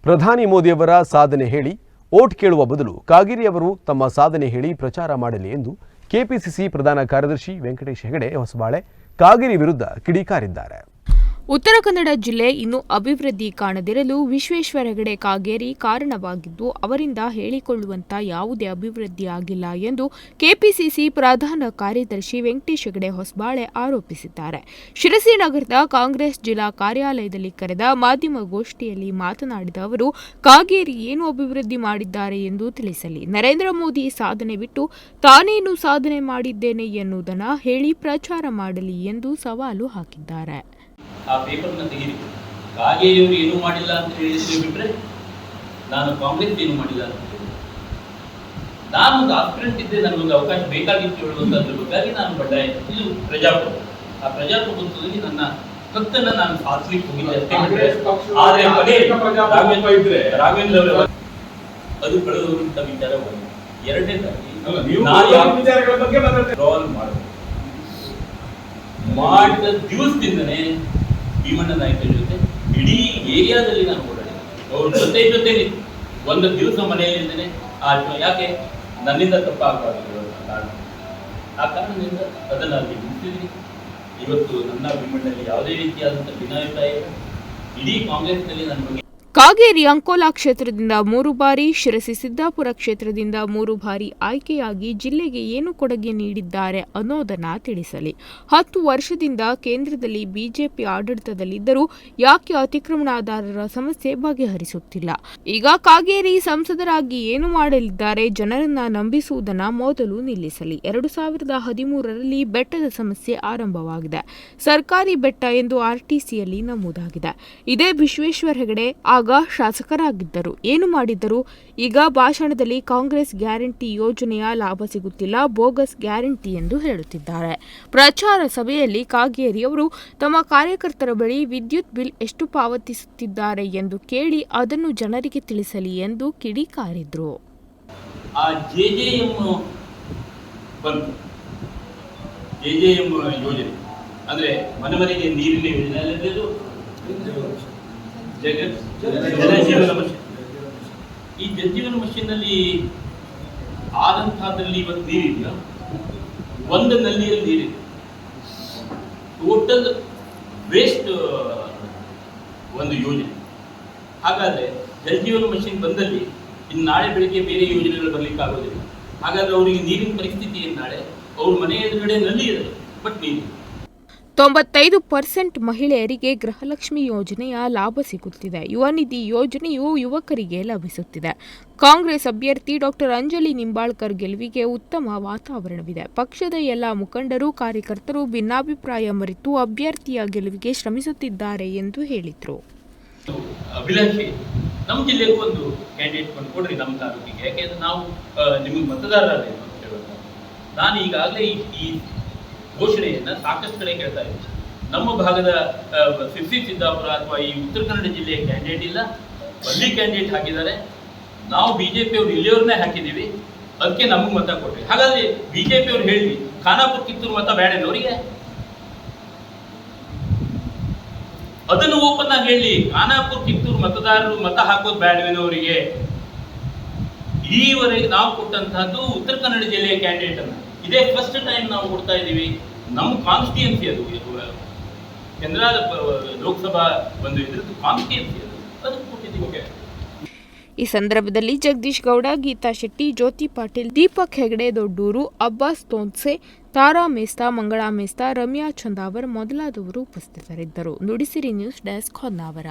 ಪ್ರಧಾನಿ ಮೋದಿಯವರ ಸಾಧನೆ ಹೇಳಿ ವೋಟ್ ಕೇಳುವ ಬದಲು ಕಾಗೇರಿ ಅವರು ತಮ್ಮ ಸಾಧನೆ ಹೇಳಿ ಪ್ರಚಾರ ಮಾಡಲಿ ಎಂದು ಕೆಪಿಸಿಸಿ ಪ್ರಧಾನ ಕಾರ್ಯದರ್ಶಿ ವೆಂಕಟೇಶ್ ಹೆಗಡೆ ಹೊಸಬಾಳೆ ಕಾಗೇರಿ ವಿರುದ್ಧ ಕಿಡಿಕಾರಿದ್ದಾರೆ. ಉತ್ತರ ಕನ್ನಡ ಜಿಲ್ಲೆ ಇನ್ನೂ ಅಭಿವೃದ್ಧಿ ಕಾಣದಿರಲು ವಿಶ್ವೇಶ್ವರ ಹೆಗಡೆ ಕಾಗೇರಿ ಕಾರಣವಾಗಿದ್ದು, ಅವರಿಂದ ಹೇಳಿಕೊಳ್ಳುವಂತ ಯಾವುದೇ ಅಭಿವೃದ್ಧಿ ಆಗಿಲ್ಲ ಎಂದು ಕೆಪಿಸಿಸಿ ಪ್ರಧಾನ ಕಾರ್ಯದರ್ಶಿ ವೆಂಕಟೇಶ್ ಹೆಗಡೆ ಹೊಸಬಾಳೆ ಆರೋಪಿಸಿದ್ದಾರೆ. ಶಿರಸಿ ನಗರದ ಕಾಂಗ್ರೆಸ್ ಜಿಲ್ಲಾ ಕಾರ್ಯಾಲಯದಲ್ಲಿ ಕರೆದ ಮಾಧ್ಯಮಗೋಷ್ಠಿಯಲ್ಲಿ ಮಾತನಾಡಿದ ಅವರು, ಕಾಗೇರಿ ಏನು ಅಭಿವೃದ್ಧಿ ಮಾಡಿದ್ದಾರೆ ಎಂದು ತಿಳಿಸಲಿ. ನರೇಂದ್ರ ಮೋದಿ ಸಾಧನೆ ಬಿಟ್ಟು ತಾನೇನು ಸಾಧನೆ ಮಾಡಿದ್ದೇನೆ ಎನ್ನುವುದನ್ನು ಹೇಳಿ ಪ್ರಚಾರ ಮಾಡಲಿ ಎಂದು ಸವಾಲು ಹಾಕಿದ್ದಾರೆ. ಆ ಪೇಪರ್ನ ತೆಗೀರಿ. ಕಾಗೇರಿಯವರು ಏನೂ ಮಾಡಿಲ್ಲ ಅಂತ ಹೇಳಿದ್ರೆ ಬಿಟ್ಟರೆ ನಾನು ಕಾಂಗ್ರೆಸ್ ಏನೂ ಮಾಡಿಲ್ಲ ಅಂತ ಹೇಳಿದೆ. ನಾನೊಂದು ಆಸ್ಪಿರೆಂಟ್ ಇದ್ದೆ, ನನಗೊಂದು ಅವಕಾಶ ಬೇಕಾಗಿತ್ತು ಹೇಳುವಂಥದ್ರ ಬಗ್ಗೆ ನಾನು ಬಂಡಾಯ. ಇದು ಪ್ರಜಾಪ್ರಭುತ್ವ. ಆ ಪ್ರಜಾಪ್ರಭುತ್ವದಲ್ಲಿ ನನ್ನ ಹಕ್ಕನ್ನು ನಾನು ಸಾಧಿಸಲಿಕ್ಕೆ ಹೋಗಿದ್ದೆ ಅಷ್ಟೇ. ಆದರೆ ರಾಘವೇಂದ್ರ ಅವರ ಅದು ಕಳೆದವರಂತ ವಿಚಾರ ಒಂದು. ಎರಡನೇದಾಗಿ ಮಾಡಿದ ದಿವಸದಿಂದನೇ ಭೀಮಣ್ಣ ನಾಯಕರ ಜೊತೆ ಇಡೀ ಏರಿಯಾದಲ್ಲಿ ನಾನು ಓಡಾಡಿದೆ. ಅವ್ರ ಜೊತೆ ಒಂದು ದಿವಸ ಮನೆಯಲ್ಲಿದ್ದೇನೆ. ಯಾಕೆ ನನ್ನಿಂದ ತಪ್ಪಾಗಬಾರದು ಕಾರಣ. ಆ ಕಾರಣದಿಂದ ಅದನ್ನು ಅಲ್ಲಿ ಮುಗಿಸಿದ್ರಿ. ಇವತ್ತು ನನ್ನ ಭೀಮಣ್ಣಲ್ಲಿ ಯಾವುದೇ ರೀತಿಯಾದಂಥ ಭಿನ್ನಾಭಿಪ್ರಾಯ ಇಡೀ ಕಾಂಗ್ರೆಸ್ನಲ್ಲಿ ನನ್ನ ಬಗ್ಗೆ. ಕಾಗೇರಿ ಅಂಕೋಲಾ ಕ್ಷೇತ್ರದಿಂದ 3 ಬಾರಿ, ಶಿರಸಿ ಸಿದ್ದಾಪುರ ಕ್ಷೇತ್ರದಿಂದ 3 ಬಾರಿ ಆಯ್ಕೆಯಾಗಿ ಜಿಲ್ಲೆಗೆ ಏನು ಕೊಡುಗೆ ನೀಡಿದ್ದಾರೆ ಅನ್ನೋದನ್ನ ತಿಳಿಸಲಿ. 10 ವರ್ಷದಿಂದ ಕೇಂದ್ರದಲ್ಲಿ ಬಿಜೆಪಿ ಆಡಳಿತದಲ್ಲಿದ್ದರೂ ಯಾಕೆ ಅತಿಕ್ರಮಣದಾರರ ಸಮಸ್ಯೆ ಬಗೆಹರಿಸುತ್ತಿಲ್ಲ? ಈಗ ಕಾಗೇರಿ ಸಂಸದರಾಗಿ ಏನು ಮಾಡಲಿದ್ದಾರೆ? ಜನರನ್ನ ನಂಬಿಸುವುದನ್ನ ಮೊದಲು ನಿಲ್ಲಿಸಲಿ. 2013ರಲ್ಲಿ ಬೆಟ್ಟದ ಸಮಸ್ಯೆ ಆರಂಭವಾಗಿದೆ. ಸರ್ಕಾರಿ ಬೆಟ್ಟ ಎಂದು ಆರ್ಟಿಸಿಯಲ್ಲಿ ನಮೂದಾಗಿದೆ. ಇದೇ ವಿಶ್ವೇಶ್ವರ ಹೆಗಡೆ ಆಗ ಶಾಸಕರಾಗಿದ್ದರು. ಏನು ಮಾಡಿದ್ದರು? ಈಗ ಭಾಷಣದಲ್ಲಿ ಕಾಂಗ್ರೆಸ್ ಗ್ಯಾರಂಟಿ ಯೋಜನೆಯ ಲಾಭ ಸಿಗುತ್ತಿಲ್ಲ, ಬೋಗಸ್ ಗ್ಯಾರಂಟಿ ಎಂದು ಹೇಳುತ್ತಿದ್ದಾರೆ. ಪ್ರಚಾರ ಸಭೆಯಲ್ಲಿ ಕಾಗೇರಿ ಅವರು ತಮ್ಮ ಕಾರ್ಯಕರ್ತರ ಬಳಿ ವಿದ್ಯುತ್ ಬಿಲ್ ಎಷ್ಟು ಪಾವತಿಸುತ್ತಿದ್ದಾರೆ ಎಂದು ಕೇಳಿ ಅದನ್ನು ಜನರಿಗೆ ತಿಳಿಸಲಿ ಎಂದು ಕಿಡಿಕಾರಿದ್ರು. ಜೆಜೆಎಂ ಯೋಜನೆ ಅಂದ್ರೆ ಮನೆಮನೆಗೆ ನೀರಿನ ಯೋಜನೆ, ಜಲಜೀವನ ಮಿಷನ್. ಈ ಜಲಜೀವನ ಮಿಷನ್ನಲ್ಲಿ ಆದಂಥದ್ರಲ್ಲಿ ಇವತ್ತು ನೀರಿದೆಯಾ? ಒಂದು ನಲ್ಲಿಯಲ್ಲಿ ನೀರಿದೆ. ಟೋಟಲ್ ವೇಸ್ಟ್ ಒಂದು ಯೋಜನೆ. ಹಾಗಾದ್ರೆ ಜಲಜೀವನ ಮಿಷನ್ ಬಂದಲ್ಲಿ ಇನ್ನು ನಾಳೆ ಬೆಳಿಗ್ಗೆ ಬೇರೆ ಯೋಜನೆಗಳು ಬರ್ಲಿಕ್ಕೆ ಆಗೋದಿಲ್ಲ. ಹಾಗಾದ್ರೆ ಅವರಿಗೆ ನೀರಿನ ಪರಿಸ್ಥಿತಿ ಏನು? ನಾಳೆ ಅವ್ರ ಮನೆ ಎದುರುಗಡೆ ನಲ್ಲಿ ಇದೆ, ಬಟ್ ನೀರು 95% ಮಹಿಳೆಯರಿಗೆ ಗೃಹಲಕ್ಷ್ಮಿ ಯೋಜನೆಯ ಲಾಭ ಸಿಗುತ್ತಿದೆ. ಯುವ ನಿಧಿ ಯೋಜನೆಯು ಯುವಕರಿಗೆ ಲಭಿಸುತ್ತಿದೆ. ಕಾಂಗ್ರೆಸ್ ಅಭ್ಯರ್ಥಿ ಡಾಕ್ಟರ್ ಅಂಜಲಿ ನಿಂಬಾಳ್ಕರ್ ಗೆಲುವಿಗೆ ಉತ್ತಮ ವಾತಾವರಣವಿದೆ. ಪಕ್ಷದ ಎಲ್ಲ ಮುಖಂಡರು, ಕಾರ್ಯಕರ್ತರು ಭಿನ್ನಾಭಿಪ್ರಾಯ ಮರೆತು ಅಭ್ಯರ್ಥಿಯ ಗೆಲುವಿಗೆ ಶ್ರಮಿಸುತ್ತಿದ್ದಾರೆ ಎಂದು ಹೇಳಿದರು. ಅಭಿಲಾಷಿ ನಮ್ಮ ಜಿಲ್ಲೆಗೂ ಒಂದು ಕ್ಯಾಂಡಿಡೇಟ್ ಕೊಡ್ರಿ ನಮ್ಮ ತಾಲೂಕಿಗೆ. ಯಾಕೆಂದ್ರೆ ನಾವು ನಿಮಗೆ ಮತದಾರರೇ. ನಾನು ಈಗಾಗಲೇ ಈ ಘೋಷಣೆಯನ್ನು ಸಾಕಷ್ಟು ಕಡೆ ಕೇಳ್ತಾ ಇದ್ದೀನಿ. ನಮ್ಮ ಭಾಗದ ಶಿರಸಿ ಸಿದ್ದಾಪುರ ಅಥವಾ ಈ ಉತ್ತರ ಕನ್ನಡ ಜಿಲ್ಲೆಯ ಕ್ಯಾಂಡಿಡೇಟ್ ಇಲ್ಲ, ಅಲ್ಲಿ ಕ್ಯಾಂಡಿಡೇಟ್ ಹಾಕಿದ್ದಾರೆ. ನಾವು ಬಿಜೆಪಿ ಅವರು ಇಲ್ಲಿಯವ್ರನ್ನೇ ಹಾಕಿದ್ದೀವಿ, ಅದಕ್ಕೆ ನಮಗೆ ಮತ ಕೊಡ್ರಿ. ಹಾಗಾದ್ರೆ ಬಿಜೆಪಿ ಅವ್ರು ಹೇಳಿ ಖಾನಾಪುರ ಕಿತ್ತೂರು ಮತ ಬೇಡನವರಿಗೆ ಅದನ್ನು ಓಪನ್ ಆಗಿ ಹೇಳಿ. ಖಾನಾಪುರ ಕಿತ್ತೂರು ಮತದಾರರು ಮತ ಹಾಕೋದು ಬೇಡವೇನವರಿಗೆ? ಈವರೆಗೆ ನಾವು ಕೊಟ್ಟಂತಹದ್ದು ಉತ್ತರ ಕನ್ನಡ ಜಿಲ್ಲೆಯ ಕ್ಯಾಂಡಿಡೇಟ್ ಅನ್ನ ಇದೇ ಫಸ್ಟ್ ಟೈಮ್ ನಾವು ಕೊಡ್ತಾ ಇದ್ದೀವಿ. ನಮ್ಮ ಕಾನ್ಸ್ಟಿಟ್ಯೂನ್ಸಿ ಅದು ಕೇಂದ್ರದ ಲೋಕಸಭಾ ಒಂದು ಇದ್ರದ್ದು ಕಾನ್ಸ್ಟಿಟ್ಯೂನ್ಸಿ ಅದು ಕೊಟ್ಟಿದ್ದೀವಿ. ಈ ಸಂದರ್ಭದಲ್ಲಿ ಜಗದೀಶ್ ಗೌಡ, ಗೀತಾ ಶೆಟ್ಟಿ, ಜ್ಯೋತಿ ಪಾಟೀಲ್, ದೀಪಕ್ ಹೆಗಡೆ ದೊಡ್ಡೂರು, ಅಬ್ಬಾಸ್ ತೋನ್ಸೆ, ತಾರಾ ಮೇಸ್ತಾ, ಮಂಗಳಾ ಮೇಸ್ತಾ, ರಮ್ಯಾ ಚಂದಾವರ್ ಮೊದಲಾದವರು ಉಪಸ್ಥಿತರಿದ್ದರು. Nudisiri news desk Honnavar.